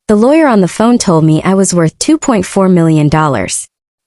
The lawyer on the phone told me I was worth $2.4 million.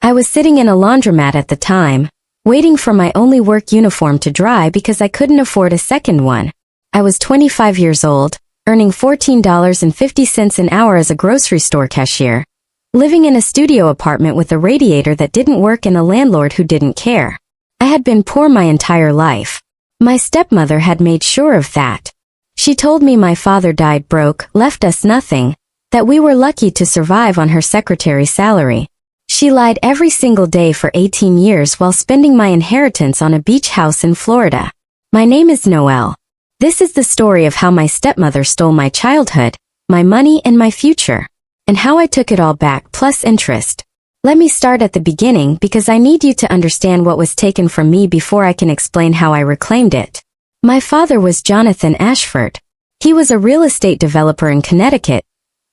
I was sitting in a laundromat at the time, waiting for my only work uniform to dry because I couldn't afford a second one. I was 25 years old, earning $14.50 an hour as a grocery store cashier, living in a studio apartment with a radiator that didn't work and a landlord who didn't care. I had been poor my entire life. My stepmother had made sure of that. She told me my father died broke, left us nothing, that we were lucky to survive on her secretary's salary. She lied every single day for 18 years while spending my inheritance on a beach house in Florida. My name is Noelle. This is the story of how my stepmother stole my childhood, my money and my future, and how I took it all back plus interest. Let me start at the beginning because I need you to understand what was taken from me before I can explain how I reclaimed it. My father was Jonathan Ashford. He was a real estate developer in Connecticut,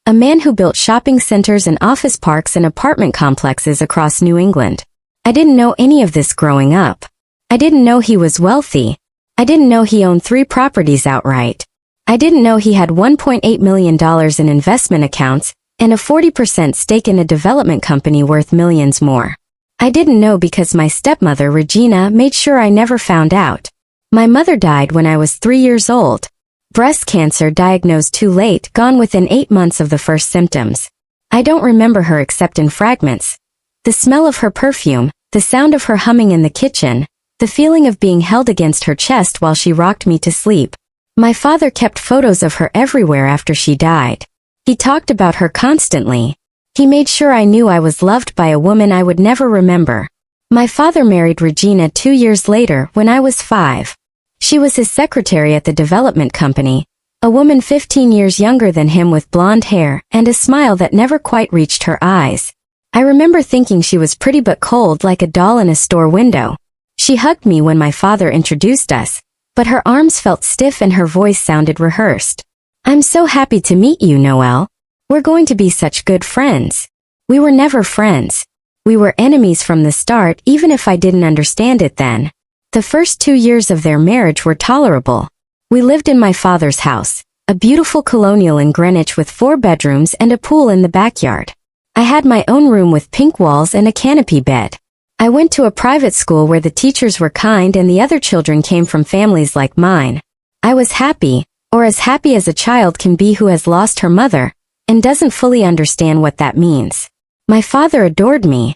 a man who built shopping centers and office parks and apartment complexes across New England. I didn't know any of this growing up. I didn't know he was wealthy. I didn't know he owned 3 properties outright. I didn't know he had $1.8 million in investment accounts and a 40% stake in a development company worth millions more. I didn't know because my stepmother, Regina, made sure I never found out. My mother died when I was 3 years old. Breast cancer diagnosed too late, gone within 8 months of the first symptoms. I don't remember her except in fragments. The smell of her perfume, the sound of her humming in the kitchen, the feeling of being held against her chest while she rocked me to sleep. My father kept photos of her everywhere after she died. He talked about her constantly. He made sure I knew I was loved by a woman I would never remember. My father married Regina 2 years later when I was 5. She was his secretary at the development company, a woman 15 years younger than him with blonde hair and a smile that never quite reached her eyes. I remember thinking she was pretty but cold like a doll in a store window. She hugged me when my father introduced us, but her arms felt stiff and her voice sounded rehearsed. I'm so happy to meet you, Noelle. We're going to be such good friends. We were never friends. We were enemies from the start, even if I didn't understand it then. The first 2 years of their marriage were tolerable. We lived in my father's house, a beautiful colonial in Greenwich with 4 bedrooms and a pool in the backyard. I had my own room with pink walls and a canopy bed. I went to a private school where the teachers were kind and the other children came from families like mine. I was happy, or as happy as a child can be who has lost her mother, and doesn't fully understand what that means. My father adored me.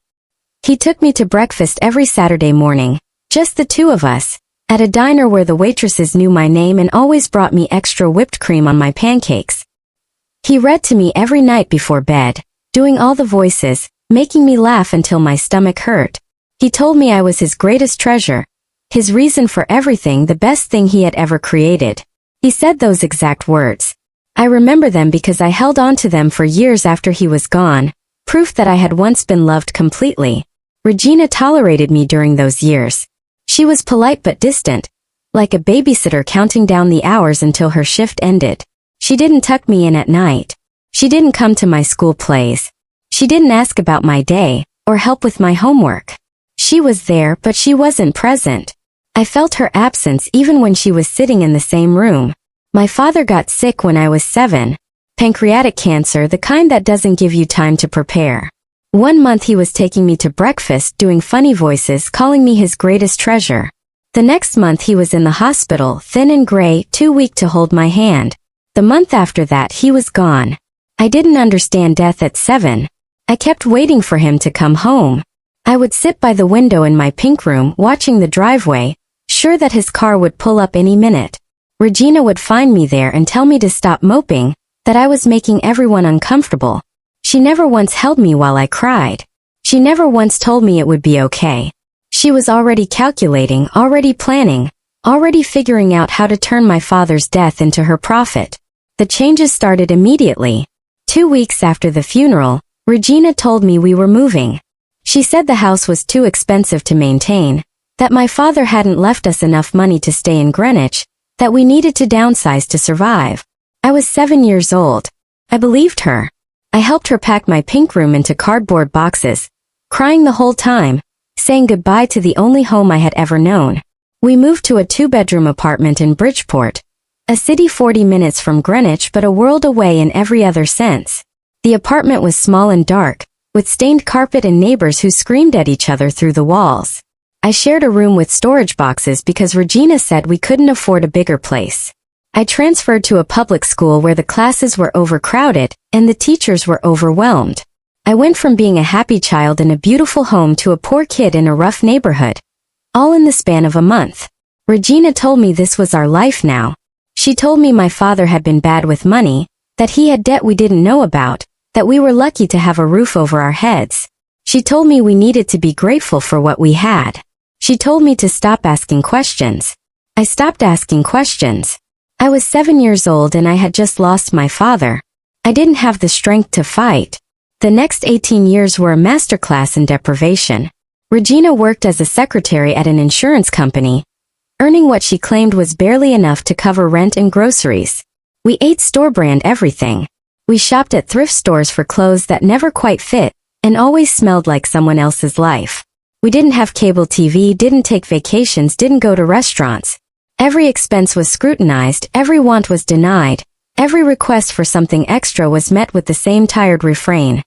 He took me to breakfast every Saturday morning, just the 2 of us, at a diner where the waitresses knew my name and always brought me extra whipped cream on my pancakes. He read to me every night before bed, doing all the voices, making me laugh until my stomach hurt. He told me I was his greatest treasure, his reason for everything, the best thing he had ever created. He said those exact words. I remember them because I held on to them for years after he was gone, proof that I had once been loved completely. Regina tolerated me during those years. She was polite but distant, like a babysitter counting down the hours until her shift ended. She didn't tuck me in at night. She didn't come to my school plays. She didn't ask about my day, or help with my homework. She was there, but she wasn't present. I felt her absence even when she was sitting in the same room. My father got sick when I was 7. Pancreatic cancer, the kind that doesn't give you time to prepare. 1 month he was taking me to breakfast, doing funny voices, calling me his greatest treasure. The next month he was in the hospital, thin and gray, too weak to hold my hand. The month after that he was gone. I didn't understand death at 7. I kept waiting for him to come home. I would sit by the window in my pink room, watching the driveway, sure that his car would pull up any minute. Regina would find me there and tell me to stop moping, that I was making everyone uncomfortable. She never once held me while I cried. She never once told me it would be okay. She was already calculating, already planning, already figuring out how to turn my father's death into her profit. The changes started immediately. 2 weeks after the funeral, Regina told me we were moving. She said the house was too expensive to maintain, that my father hadn't left us enough money to stay in Greenwich, that we needed to downsize to survive. I was 7 years old. I believed her. I helped her pack my pink room into cardboard boxes, crying the whole time, saying goodbye to the only home I had ever known. We moved to a 2-bedroom apartment in Bridgeport, a city 40 minutes from Greenwich but a world away in every other sense. The apartment was small and dark, with stained carpet and neighbors who screamed at each other through the walls. I shared a room with storage boxes because Regina said we couldn't afford a bigger place. I transferred to a public school where the classes were overcrowded and the teachers were overwhelmed. I went from being a happy child in a beautiful home to a poor kid in a rough neighborhood, all in the span of a month. Regina told me this was our life now. She told me my father had been bad with money, that he had debt we didn't know about, that we were lucky to have a roof over our heads. She told me we needed to be grateful for what we had. She told me to stop asking questions. I stopped asking questions. I was 7 years old and I had just lost my father. I didn't have the strength to fight. The next 18 years were a masterclass in deprivation. Regina worked as a secretary at an insurance company, earning what she claimed was barely enough to cover rent and groceries. We ate store-brand everything. We shopped at thrift stores for clothes that never quite fit and always smelled like someone else's life. We didn't have cable TV, didn't take vacations, didn't go to restaurants. Every expense was scrutinized, every want was denied, every request for something extra was met with the same tired refrain.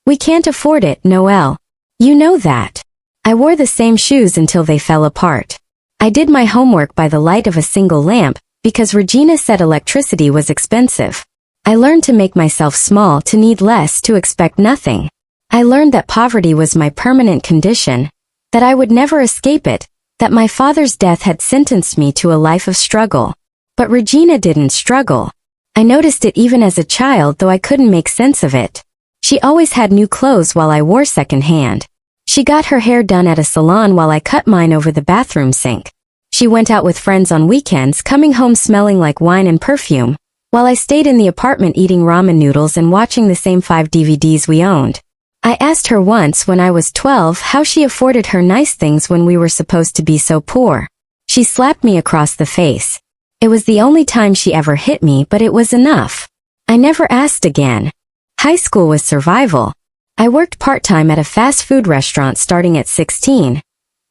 We can't afford it, Noelle. You know that. I wore the same shoes until they fell apart. I did my homework by the light of a single lamp because Regina said electricity was expensive. I learned to make myself small, to need less, to expect nothing. I learned that poverty was my permanent condition, that I would never escape it, that my father's death had sentenced me to a life of struggle. But Regina didn't struggle. I noticed it even as a child, though I couldn't make sense of it. She always had new clothes while I wore secondhand. She got her hair done at a salon while I cut mine over the bathroom sink. She went out with friends on weekends, coming home smelling like wine and perfume, while I stayed in the apartment eating ramen noodles and watching the same 5 DVDs we owned. I asked her once when I was 12 how she afforded her nice things when we were supposed to be so poor. She slapped me across the face. It was the only time she ever hit me, but it was enough. I never asked again. High school was survival. I worked part-time at a fast food restaurant starting at 16,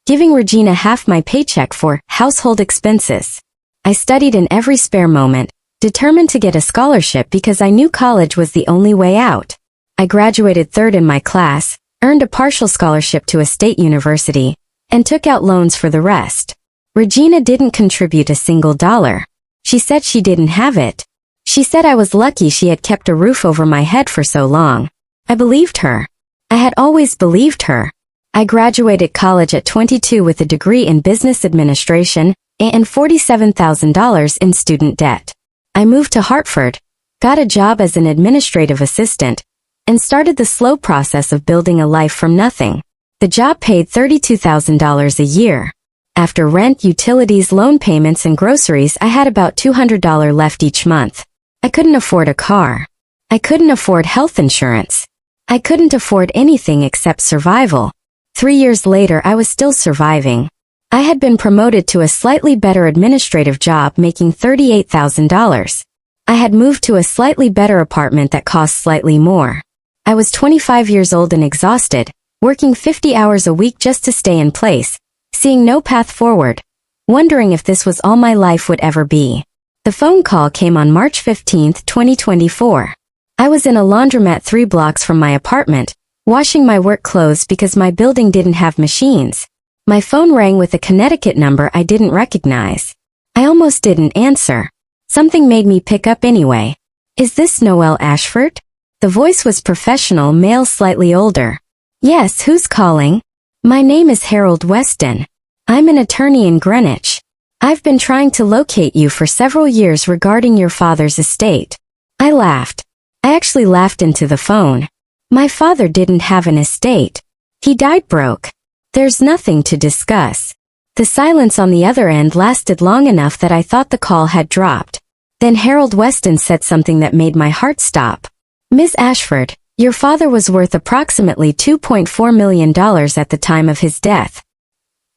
giving Regina half my paycheck for household expenses. I studied in every spare moment, determined to get a scholarship because I knew college was the only way out. I graduated third in my class, earned a partial scholarship to a state university, and took out loans for the rest. Regina didn't contribute a single dollar. She said she didn't have it. She said I was lucky she had kept a roof over my head for so long. I believed her. I had always believed her. I graduated college at 22 with a degree in business administration and $47,000 in student debt. I moved to Hartford, got a job as an administrative assistant, and started the slow process of building a life from nothing. The job paid $32,000 a year. After rent, utilities, loan payments, and groceries, I had about $200 left each month. I couldn't afford a car. I couldn't afford health insurance. I couldn't afford anything except survival. 3 years later, I was still surviving. I had been promoted to a slightly better administrative job making $38,000. I had moved to a slightly better apartment that cost slightly more. I was 25 years old and exhausted, working 50 hours a week just to stay in place, seeing no path forward, wondering if this was all my life would ever be. The phone call came on March 15, 2024. I was in a laundromat 3 blocks from my apartment, washing my work clothes because my building didn't have machines. My phone rang with a Connecticut number I didn't recognize. I almost didn't answer. Something made me pick up anyway. Is this Noelle Ashford? The voice was professional, male, slightly older. Yes, who's calling? My name is Harold Weston. I'm an attorney in Greenwich. I've been trying to locate you for several years regarding your father's estate. I laughed. I actually laughed into the phone. My father didn't have an estate. He died broke. There's nothing to discuss. The silence on the other end lasted long enough that I thought the call had dropped. Then Harold Weston said something that made my heart stop. Ms. Ashford, your father was worth approximately $2.4 million at the time of his death.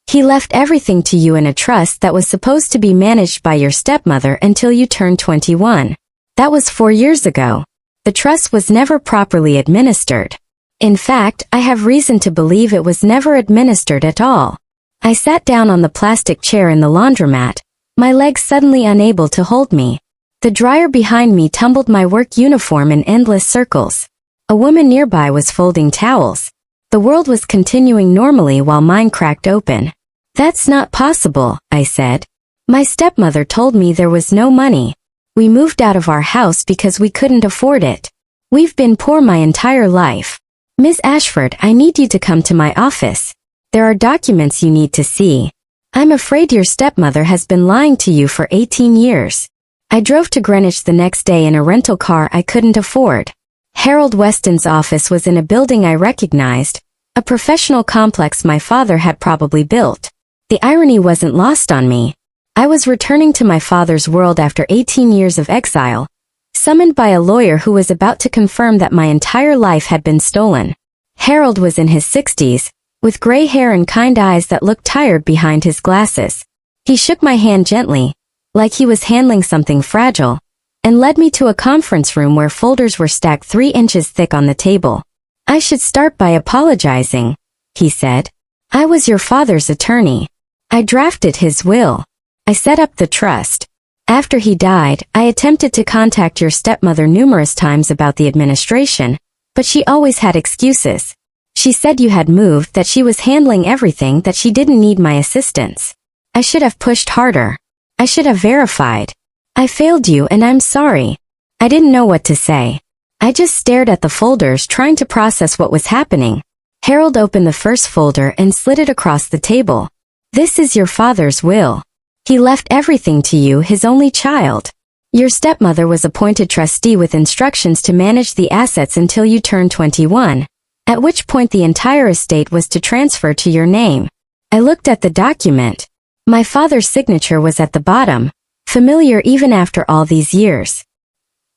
He left everything to you in a trust that was supposed to be managed by your stepmother until you turned 21. That was 4 years ago. The trust was never properly administered. In fact, I have reason to believe it was never administered at all. I sat down on the plastic chair in the laundromat, my legs suddenly unable to hold me. The dryer behind me tumbled my work uniform in endless circles. A woman nearby was folding towels. The world was continuing normally while mine cracked open. That's not possible, I said. My stepmother told me there was no money. We moved out of our house because we couldn't afford it. We've been poor my entire life. Miss Ashford, I need you to come to my office. There are documents you need to see. I'm afraid your stepmother has been lying to you for 18 years. I drove to Greenwich the next day in a rental car I couldn't afford. Harold Weston's office was in a building I recognized, a professional complex my father had probably built. The irony wasn't lost on me. I was returning to my father's world after 18 years of exile, summoned by a lawyer who was about to confirm that my entire life had been stolen. Harold was in his 60s, with gray hair and kind eyes that looked tired behind his glasses. He shook my hand gently, like he was handling something fragile, and led me to a conference room where folders were stacked 3 inches thick on the table. I should start by apologizing, he said. I was your father's attorney. I drafted his will. I set up the trust. After he died, I attempted to contact your stepmother numerous times about the administration, but she always had excuses. She said you had moved, that she was handling everything, that she didn't need my assistance. I should have pushed harder. I should have verified. I failed you and I'm sorry. I didn't know what to say. I just stared at the folders trying to process what was happening. Harold opened the first folder and slid it across the table. This is your father's will. He left everything to you, his only child. Your stepmother was appointed trustee with instructions to manage the assets until you turned 21, at which point the entire estate was to transfer to your name. I looked at the document. My father's signature was at the bottom, familiar even after all these years.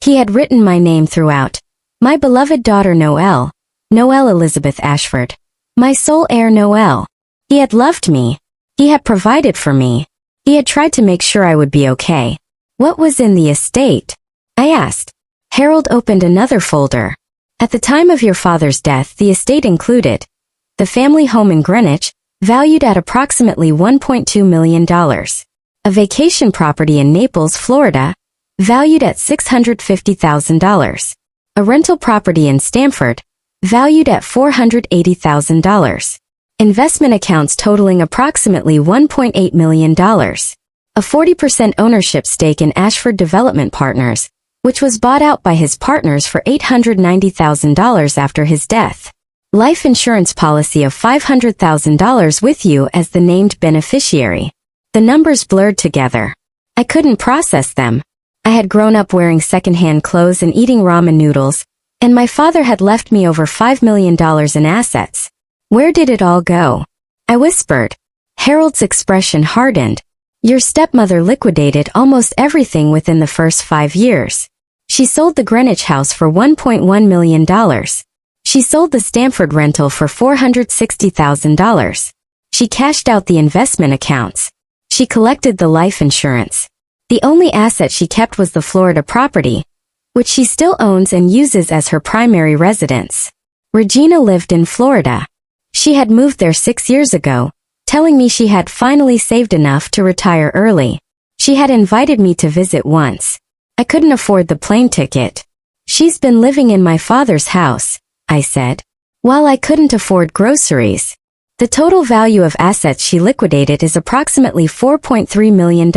He had written my name throughout. My beloved daughter Noelle, Noelle Elizabeth Ashford. My sole heir Noelle. He had loved me. He had provided for me. He had tried to make sure I would be okay. What was in the estate? I asked. Harold opened another folder. At the time of your father's death, the estate included the family home in Greenwich, valued at approximately $1.2 million. A vacation property in Naples, Florida, valued at $650,000. A rental property in Stamford, valued at $480,000. Investment accounts totaling approximately $1.8 million. A 40% ownership stake in Ashford Development Partners, which was bought out by his partners for $890,000 after his death. Life insurance policy of $500,000 with you as the named beneficiary. The numbers blurred together. I couldn't process them. I had grown up wearing secondhand clothes and eating ramen noodles, and my father had left me over $5 million in assets. Where did it all go? I whispered. Harold's expression hardened. Your stepmother liquidated almost everything within the first 5 years. She sold the Greenwich house for $1.1 million. She sold the Stamford rental for $460,000. She cashed out the investment accounts. She collected the life insurance. The only asset she kept was the Florida property, which she still owns and uses as her primary residence. Regina lived in Florida. She had moved there 6 years ago, telling me she had finally saved enough to retire early. She had invited me to visit once. I couldn't afford the plane ticket. She's been living in my father's house, I said. While I couldn't afford groceries. The total value of assets she liquidated is approximately $4.3 million,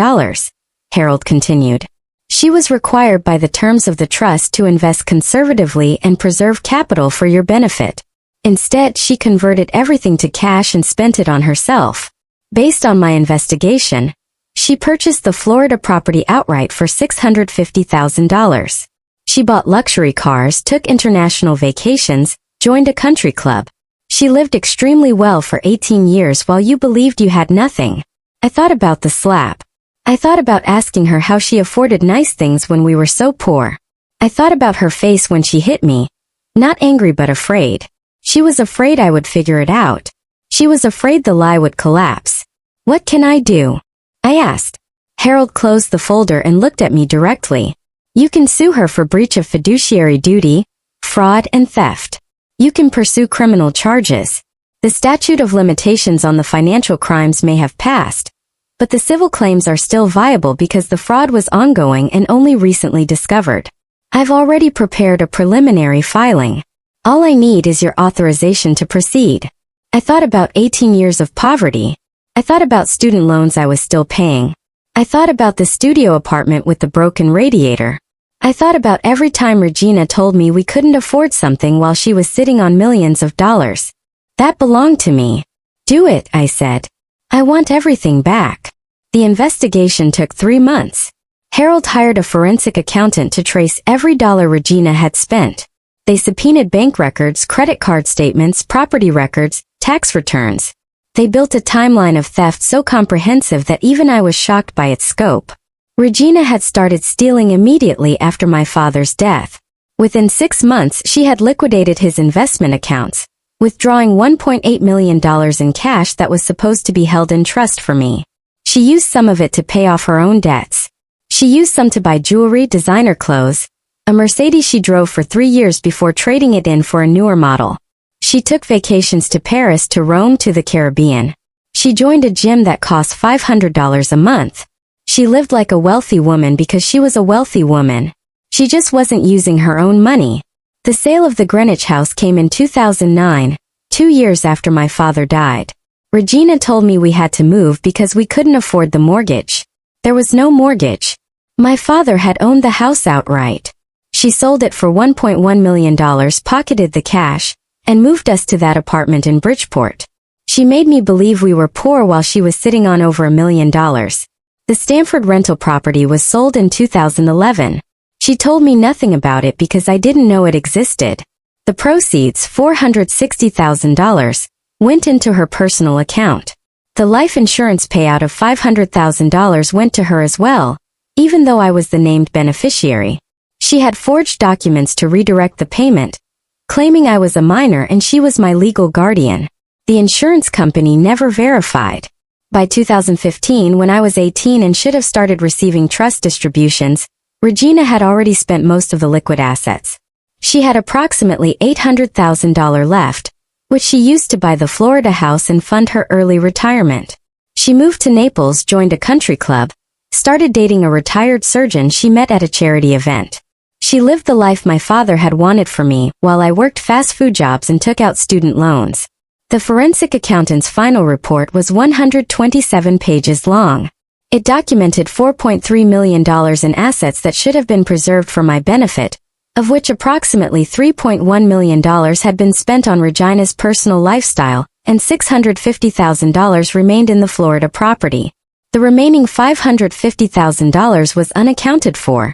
Harold continued. She was required by the terms of the trust to invest conservatively and preserve capital for your benefit. Instead, she converted everything to cash and spent it on herself. Based on my investigation, she purchased the Florida property outright for $650,000. She bought luxury cars, took international vacations, joined a country club. She lived extremely well for 18 years while you believed you had nothing. I thought about the slap. I thought about asking her how she afforded nice things when we were so poor. I thought about her face when she hit me. Not angry but afraid. She was afraid I would figure it out. She was afraid the lie would collapse. What can I do? I asked. Harold closed the folder and looked at me directly. You can sue her for breach of fiduciary duty, fraud, and theft. You can pursue criminal charges. The statute of limitations on the financial crimes may have passed, but the civil claims are still viable because the fraud was ongoing and only recently discovered. I've already prepared a preliminary filing. All I need is your authorization to proceed. I thought about 18 years of poverty. I thought about student loans I was still paying. I thought about the studio apartment with the broken radiator. I thought about every time Regina told me we couldn't afford something while she was sitting on millions of dollars. That belonged to me. Do it, I said. I want everything back. The investigation took 3 months. Harold hired a forensic accountant to trace every dollar Regina had spent. They subpoenaed bank records, credit card statements, property records, tax returns. They built a timeline of theft so comprehensive that even I was shocked by its scope. Regina had started stealing immediately after my father's death. Within 6 months, she had liquidated his investment accounts, withdrawing $1.8 million in cash that was supposed to be held in trust for me. She used some of it to pay off her own debts. She used some to buy jewelry, designer clothes, a Mercedes she drove for 3 years before trading it in for a newer model. She took vacations to Paris, to Rome, to the Caribbean. She joined a gym that cost $500 a month. She lived like a wealthy woman because she was a wealthy woman. She just wasn't using her own money. The sale of the Greenwich house came in 2009, 2 years after my father died. Regina told me we had to move because we couldn't afford the mortgage. There was no mortgage. My father had owned the house outright. She sold it for $1.1 million, pocketed the cash, and moved us to that apartment in Bridgeport. She made me believe we were poor while she was sitting on over $1 million. The Stanford rental property was sold in 2011. She told me nothing about it because I didn't know it existed. The proceeds, $460,000, went into her personal account. The life insurance payout of $500,000 went to her as well, even though I was the named beneficiary. She had forged documents to redirect the payment, claiming I was a minor and she was my legal guardian. The insurance company never verified. By 2015, when I was 18 and should have started receiving trust distributions, Regina had already spent most of the liquid assets. She had approximately $800,000 left, which she used to buy the Florida house and fund her early retirement. She moved to Naples, joined a country club, started dating a retired surgeon she met at a charity event. She lived the life my father had wanted for me while I worked fast food jobs and took out student loans. The forensic accountant's final report was 127 pages long. It documented $4.3 million in assets that should have been preserved for my benefit, of which approximately $3.1 million had been spent on Regina's personal lifestyle, and $650,000 remained in the Florida property. The remaining $550,000 was unaccounted for,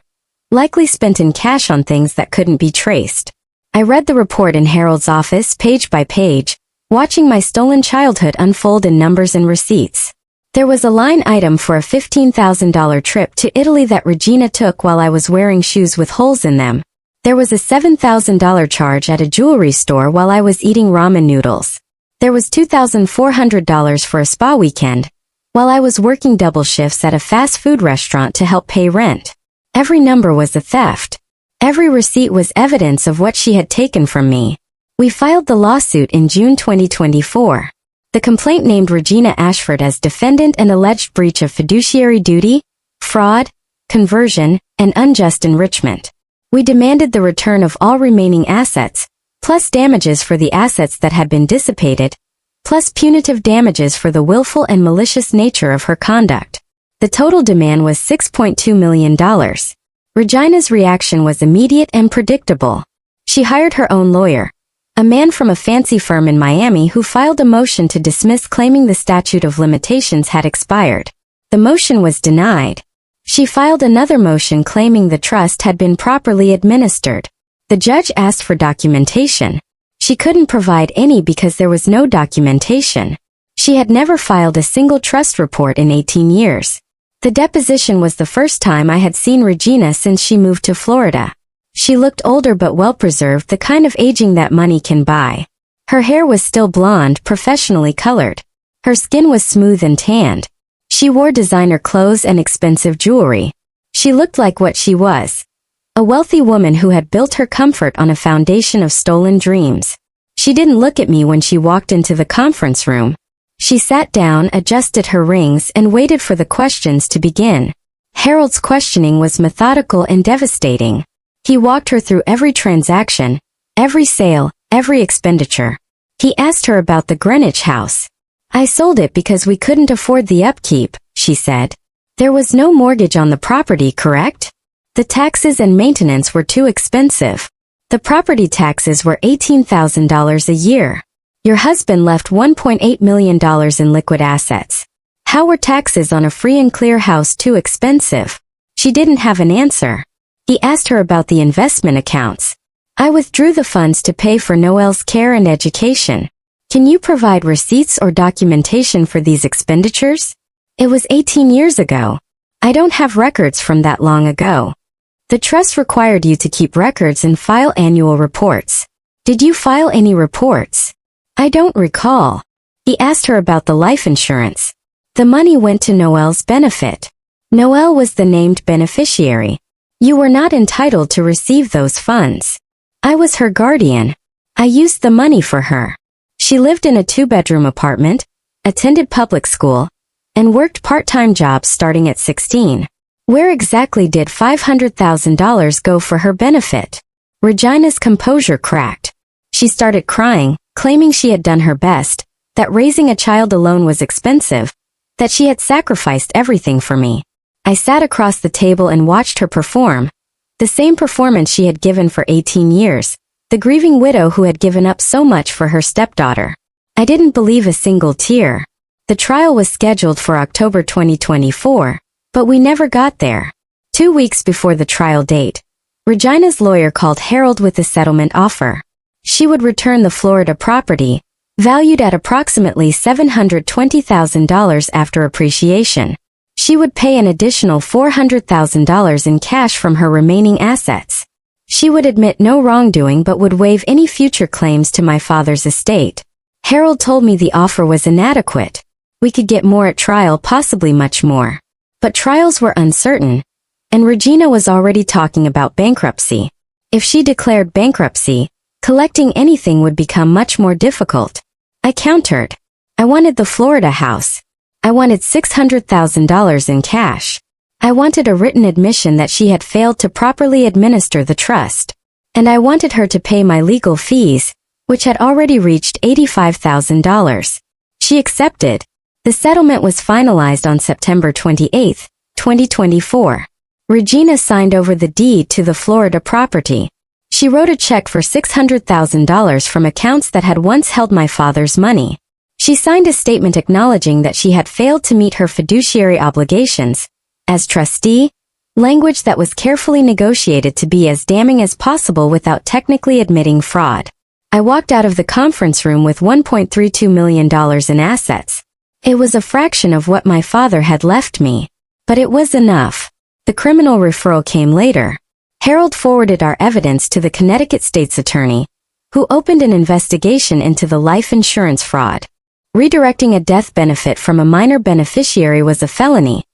likely spent in cash on things that couldn't be traced. I read the report in Harold's office page by page, watching my stolen childhood unfold in numbers and receipts. There was a line item for a $15,000 trip to Italy that Regina took while I was wearing shoes with holes in them. There was a $7,000 charge at a jewelry store while I was eating ramen noodles. There was $2,400 for a spa weekend, while I was working double shifts at a fast food restaurant to help pay rent. Every number was a theft. Every receipt was evidence of what she had taken from me. We filed the lawsuit in June 2024. The complaint named Regina Ashford as defendant and alleged breach of fiduciary duty, fraud, conversion, and unjust enrichment. We demanded the return of all remaining assets, plus damages for the assets that had been dissipated, plus punitive damages for the willful and malicious nature of her conduct. The total demand was $6.2 million. Regina's reaction was immediate and predictable. She hired her own lawyer, a man from a fancy firm in Miami who filed a motion to dismiss claiming the statute of limitations had expired. The motion was denied. She filed another motion claiming the trust had been properly administered. The judge asked for documentation. She couldn't provide any because there was no documentation. She had never filed a single trust report in 18 years. The deposition was the first time I had seen Regina since she moved to Florida. She looked older but well-preserved, the kind of aging that money can buy. Her hair was still blonde, professionally colored. Her skin was smooth and tanned. She wore designer clothes and expensive jewelry. She looked like what she was, a wealthy woman who had built her comfort on a foundation of stolen dreams. She didn't look at me when she walked into the conference room. She sat down, adjusted her rings, and waited for the questions to begin. Harold's questioning was methodical and devastating. He walked her through every transaction, every sale, every expenditure. He asked her about the Greenwich house. I sold it because we couldn't afford the upkeep, she said. There was no mortgage on the property, correct? The taxes and maintenance were too expensive. The property taxes were $18,000 a year. Your husband left $1.8 million in liquid assets. How were taxes on a free and clear house too expensive? She didn't have an answer. He asked her about the investment accounts. I withdrew the funds to pay for Noelle's care and education. Can you provide receipts or documentation for these expenditures? It was 18 years ago. I don't have records from that long ago. The trust required you to keep records and file annual reports. Did you file any reports? I don't recall. He asked her about the life insurance. The money went to Noelle's benefit. Noelle was the named beneficiary. You were not entitled to receive those funds. I was her guardian. I used the money for her. She lived in a 2-bedroom apartment, attended public school, and worked part-time jobs starting at 16. Where exactly did $500,000 go for her benefit? Regina's composure cracked. She started crying, claiming she had done her best, that raising a child alone was expensive, that she had sacrificed everything for me. I sat across the table and watched her perform, the same performance she had given for 18 years, the grieving widow who had given up so much for her stepdaughter. I didn't believe a single tear. The trial was scheduled for October 2024, but we never got there. 2 weeks before the trial date, Regina's lawyer called Harold with a settlement offer. She would return the Florida property, valued at approximately $720,000 after appreciation. She would pay an additional $400,000 in cash from her remaining assets. She would admit no wrongdoing but would waive any future claims to my father's estate. Harold told me the offer was inadequate. We could get more at trial, possibly much more. But trials were uncertain, and Regina was already talking about bankruptcy. If she declared bankruptcy, collecting anything would become much more difficult. I countered. I wanted the Florida house. I wanted $600,000 in cash. I wanted a written admission that she had failed to properly administer the trust. And I wanted her to pay my legal fees, which had already reached $85,000. She accepted. The settlement was finalized on September 28, 2024. Regina signed over the deed to the Florida property. She wrote a check for $600,000 from accounts that had once held my father's money. She signed a statement acknowledging that she had failed to meet her fiduciary obligations as trustee, language that was carefully negotiated to be as damning as possible without technically admitting fraud. I walked out of the conference room with $1.32 million in assets. It was a fraction of what my father had left me, but it was enough. The criminal referral came later. Harold forwarded our evidence to the Connecticut State's Attorney, who opened an investigation into the life insurance fraud. Redirecting a death benefit from a minor beneficiary was a felony,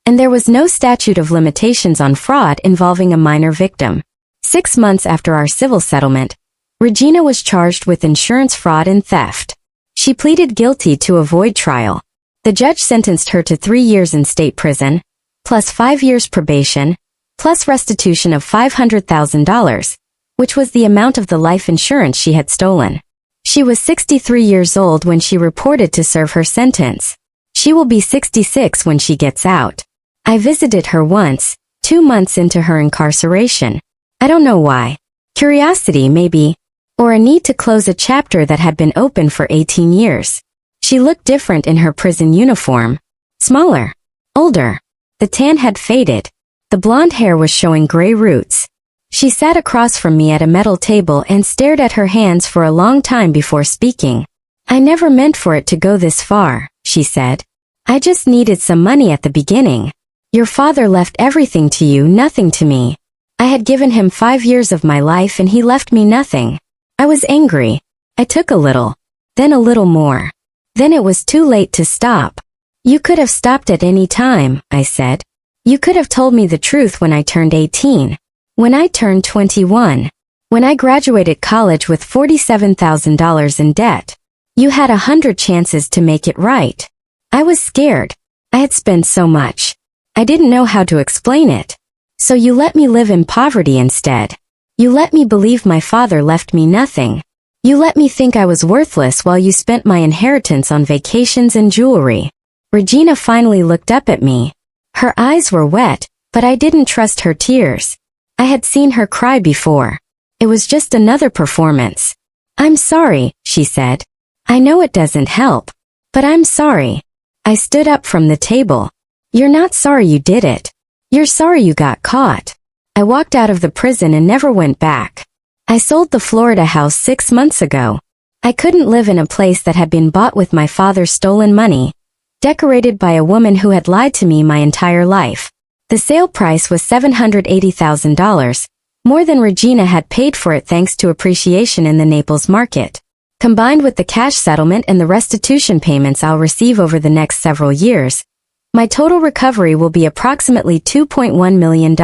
and there was no statute of limitations on fraud involving a minor victim. 6 months after our civil settlement, Regina was charged with insurance fraud and theft. She pleaded guilty to avoid trial. The judge sentenced her to 3 years in state prison, plus 5 years probation, plus restitution of $500,000, which was the amount of the life insurance she had stolen. She was 63 years old when she reported to serve her sentence. She will be 66 when she gets out. I visited her once, 2 months into her incarceration. I don't know why. Curiosity, maybe. Or a need to close a chapter that had been open for 18 years. She looked different in her prison uniform. Smaller. Older. The tan had faded. The blonde hair was showing gray roots. She sat across from me at a metal table and stared at her hands for a long time before speaking. I never meant for it to go this far, she said. I just needed some money at the beginning. Your father left everything to you, nothing to me. I had given him 5 years of my life and he left me nothing. I was angry. I took a little. Then a little more. Then it was too late to stop. You could have stopped at any time, I said. You could have told me the truth when I turned 18. When I turned 21. When I graduated college with $47,000 in debt. You had 100 chances to make it right. I was scared. I had spent so much. I didn't know how to explain it. So you let me live in poverty instead. You let me believe my father left me nothing. You let me think I was worthless while you spent my inheritance on vacations and jewelry. Regina finally looked up at me. Her eyes were wet, but I didn't trust her tears. I had seen her cry before. It was just another performance. I'm sorry, she said. I know it doesn't help, but I'm sorry. I stood up from the table. You're not sorry you did it. You're sorry you got caught. I walked out of the prison and never went back. I sold the Florida house 6 months ago. I couldn't live in a place that had been bought with my father's stolen money, decorated by a woman who had lied to me my entire life. The sale price was $780,000, more than Regina had paid for it thanks to appreciation in the Naples market. Combined with the cash settlement and the restitution payments I'll receive over the next several years, my total recovery will be approximately $2.1 million.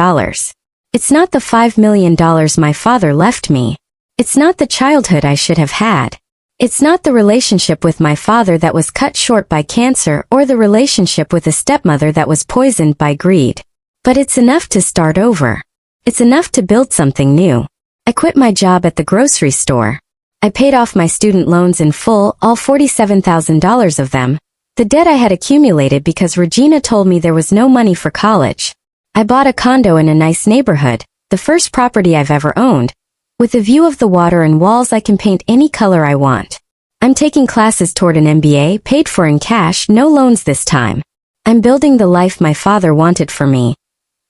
It's not the $5 million my father left me. It's not the childhood I should have had. It's not the relationship with my father that was cut short by cancer or the relationship with a stepmother that was poisoned by greed. But it's enough to start over. It's enough to build something new. I quit my job at the grocery store. I paid off my student loans in full, all $47,000 of them, the debt I had accumulated because Regina told me there was no money for college. I bought a condo in a nice neighborhood, the first property I've ever owned, with a view of the water and walls I can paint any color I want. I'm taking classes toward an MBA, paid for in cash, no loans this time. I'm building the life my father wanted for me.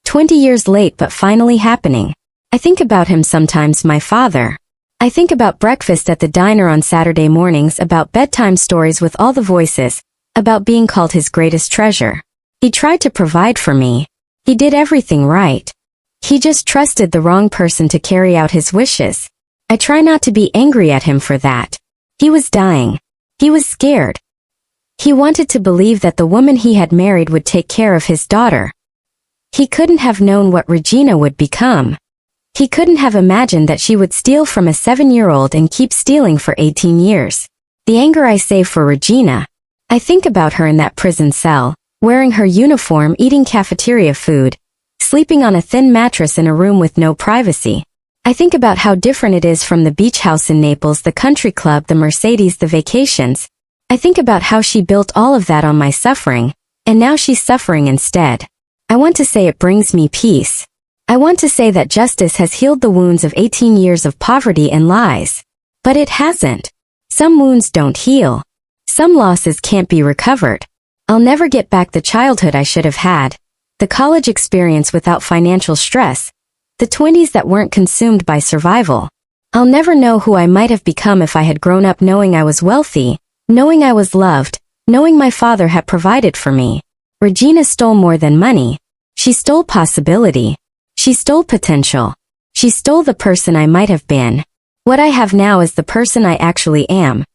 20 years late but finally happening. I think about him sometimes, my father. I think about breakfast at the diner on Saturday mornings, about bedtime stories with all the voices, about being called his greatest treasure. He tried to provide for me. He did everything right. He just trusted the wrong person to carry out his wishes. I try not to be angry at him for that. He was dying. He was scared. He wanted to believe that the woman he had married would take care of his daughter. He couldn't have known what Regina would become. He couldn't have imagined that she would steal from a 7-year-old and keep stealing for 18 years. The anger I save for Regina. I think about her in that prison cell, wearing her uniform, eating cafeteria food, sleeping on a thin mattress in a room with no privacy. I think about how different it is from the beach house in Naples, the country club, the Mercedes, the vacations. I think about how she built all of that on my suffering, and now she's suffering instead. I want to say it brings me peace. I want to say that justice has healed the wounds of 18 years of poverty and lies. But it hasn't. Some wounds don't heal. Some losses can't be recovered. I'll never get back the childhood I should have had, the college experience without financial stress, the 20s that weren't consumed by survival. I'll never know who I might have become if I had grown up knowing I was wealthy, knowing I was loved, knowing my father had provided for me. Regina stole more than money. She stole possibility. She stole potential. She stole the person I might have been. What I have now is the person I actually am.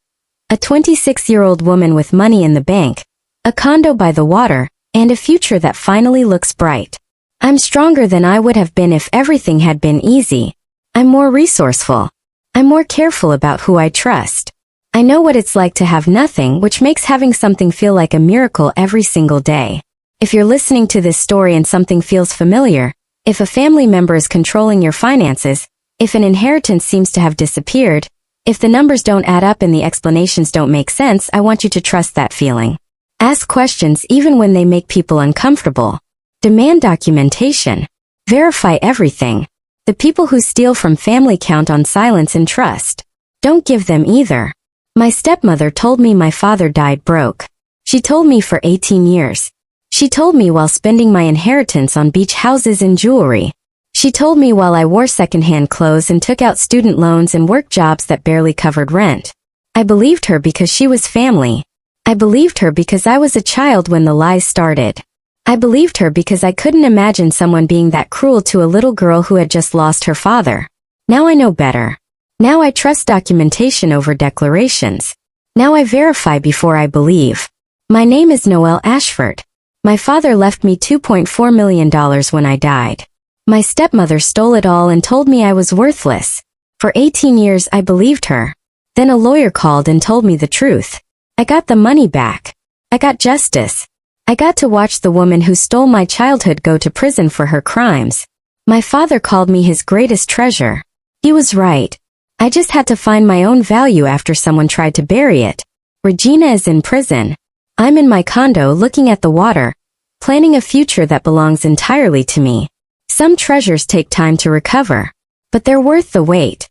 A 26-year-old woman with money in the bank, a condo by the water, and a future that finally looks bright. I'm stronger than I would have been if everything had been easy. I'm more resourceful. I'm more careful about who I trust. I know what it's like to have nothing, which makes having something feel like a miracle every single day. If you're listening to this story and something feels familiar, if a family member is controlling your finances, if an inheritance seems to have disappeared, if the numbers don't add up and the explanations don't make sense, I want you to trust that feeling. Ask questions even when they make people uncomfortable. Demand documentation. Verify everything. The people who steal from family count on silence and trust. Don't give them either. My stepmother told me my father died broke. She told me for 18 years. She told me while spending my inheritance on beach houses and jewelry. She told me while I wore secondhand clothes and took out student loans and worked jobs that barely covered rent. I believed her because she was family. I believed her because I was a child when the lies started. I believed her because I couldn't imagine someone being that cruel to a little girl who had just lost her father. Now I know better. Now I trust documentation over declarations. Now I verify before I believe. My name is Noelle Ashford. My father left me $2.4 million when I died. My stepmother stole it all and told me I was worthless. For 18 years I believed her. Then a lawyer called and told me the truth. I got the money back. I got justice. I got to watch the woman who stole my childhood go to prison for her crimes. My father called me his greatest treasure. He was right. I just had to find my own value after someone tried to bury it. Regina is in prison. I'm in my condo looking at the water, planning a future that belongs entirely to me. Some treasures take time to recover, but they're worth the wait.